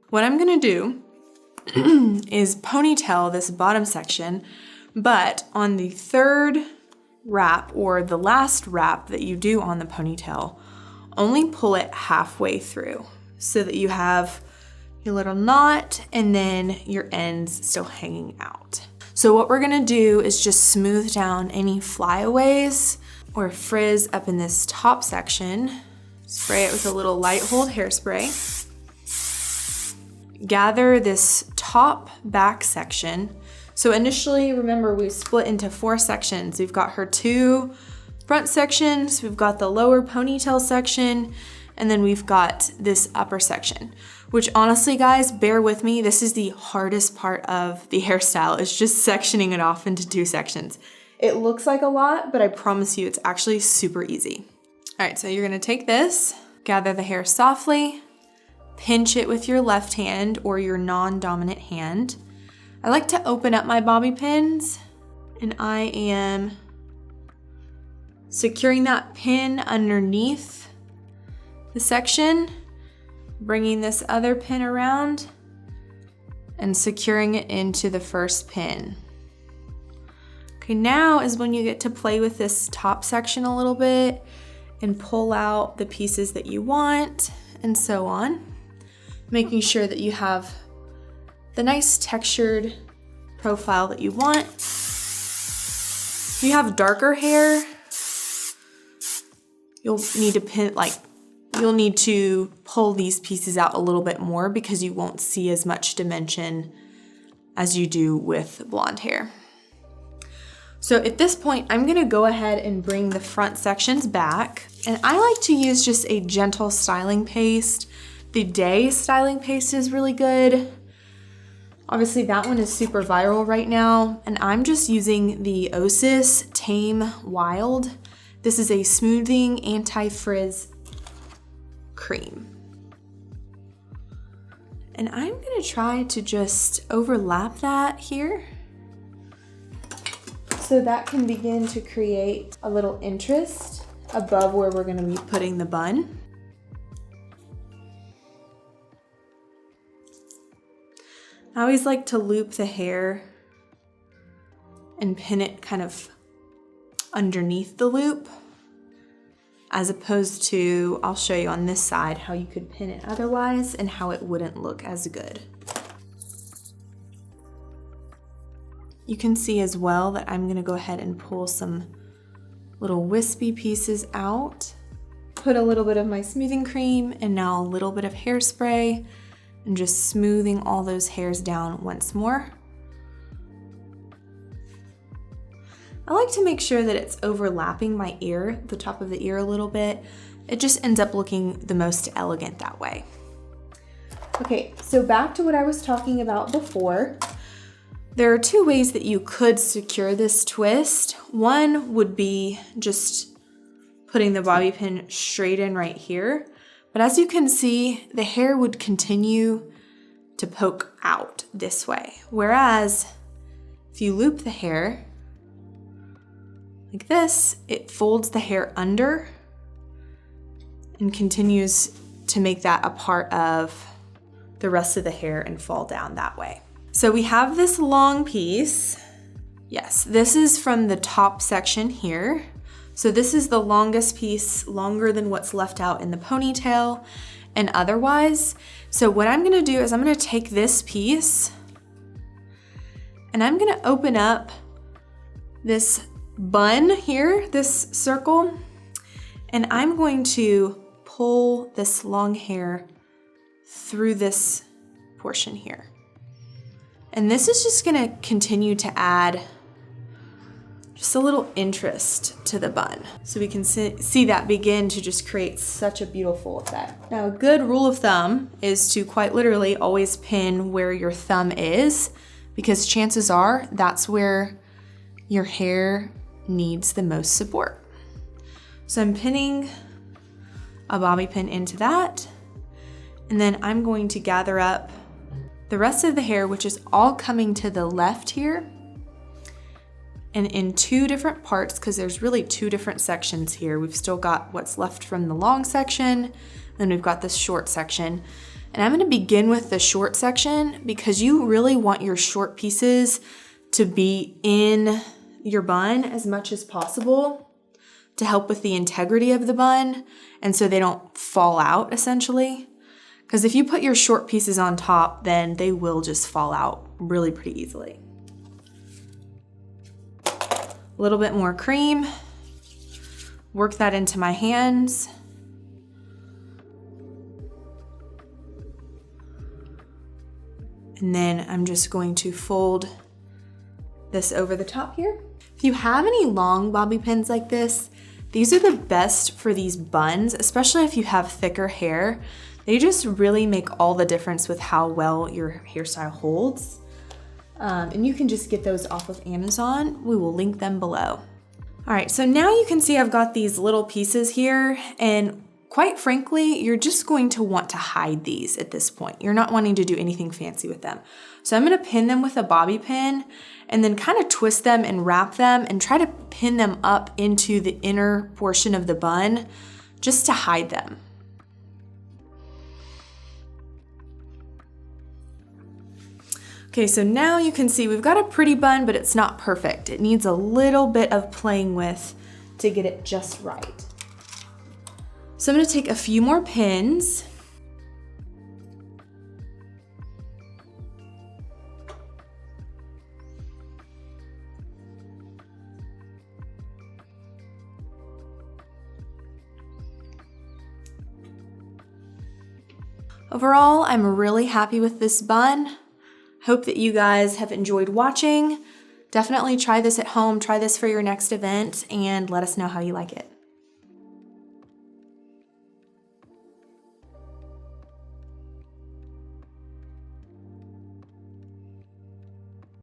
What I'm gonna do is ponytail this bottom section, but on the third wrap or the last wrap that you do on the ponytail, only pull it halfway through so that you have your little knot and then your ends still hanging out. So what we're gonna do is just smooth down any flyaways or frizz up in this top section. Spray it with a little light hold hairspray. Gather this top back section. So initially, remember, we split into 4 sections. We've got her 2 front sections, we've got the lower ponytail section, and then we've got this upper section, which honestly, guys, bear with me. This is the hardest part of the hairstyle. It's just sectioning it off into 2 sections. It looks like a lot, but I promise you it's actually super easy. All right, so you're gonna take this, gather the hair softly, pinch it with your left hand or your non-dominant hand. I like to open up my bobby pins, and I am securing that pin underneath the section, bringing this other pin around and securing it into the first pin. Okay, now is when you get to play with this top section a little bit and pull out the pieces that you want and so on, making sure that you have the nice textured profile that you want. If you have darker hair, you'll need to pull these pieces out a little bit more because you won't see as much dimension as you do with blonde hair. So at this point, I'm gonna go ahead and bring the front sections back. And I like to use just a gentle styling paste. The Day styling paste is really good. Obviously that one is super viral right now. And I'm just using the Osis Tame Wild. This is a smoothing anti-frizz cream. And I'm gonna try to just overlap that here, so that can begin to create a little interest above where we're gonna be putting the bun. I always like to loop the hair and pin it kind of underneath the loop, as opposed to, I'll show you on this side how you could pin it otherwise and how it wouldn't look as good. You can see as well that I'm gonna go ahead and pull some little wispy pieces out, put a little bit of my smoothing cream and now a little bit of hairspray and just smoothing all those hairs down once more. I like to make sure that it's overlapping my ear, the top of the ear a little bit. It just ends up looking the most elegant that way. Okay, so back to what I was talking about before. There are 2 ways that you could secure this twist. One would be just putting the bobby pin straight in right here. But as you can see, the hair would continue to poke out this way. Whereas if you loop the hair like this, it folds the hair under and continues to make that a part of the rest of the hair and fall down that way. So we have this long piece. Yes, this is from the top section here. So this is the longest piece, longer than what's left out in the ponytail and otherwise. So what I'm gonna do is I'm gonna take this piece and I'm gonna open up this bun here, this circle, and I'm going to pull this long hair through this portion here. And this is just gonna continue to add just a little interest to the bun. So we can see that begin to just create such a beautiful effect. Now, a good rule of thumb is to quite literally always pin where your thumb is, because chances are that's where your hair needs the most support. So I'm pinning a bobby pin into that, and then I'm going to gather up the rest of the hair, which is all coming to the left here, and in 2 different parts, because there's really 2 different sections here. We've still got what's left from the long section, then we've got this short section. And I'm gonna begin with the short section because you really want your short pieces to be in your bun as much as possible to help with the integrity of the bun and so they don't fall out essentially. Because if you put your short pieces on top, then they will just fall out really pretty easily. A little bit more cream, work that into my hands. And then I'm just going to fold this over the top here. If you have any long bobby pins like this, these are the best for these buns, especially if you have thicker hair. They just really make all the difference with how well your hairstyle holds. And you can just get those off of Amazon. We will link them below. All right, so now you can see I've got these little pieces here, and quite frankly, you're just going to want to hide these at this point. You're not wanting to do anything fancy with them. So I'm gonna pin them with a bobby pin and then kind of twist them and wrap them and try to pin them up into the inner portion of the bun just to hide them. Okay, so now you can see we've got a pretty bun, but it's not perfect. It needs a little bit of playing with to get it just right. So I'm gonna take a few more pins. Overall, I'm really happy with this bun. Hope that you guys have enjoyed watching. Definitely try this at home, try this for your next event, and let us know how you like it.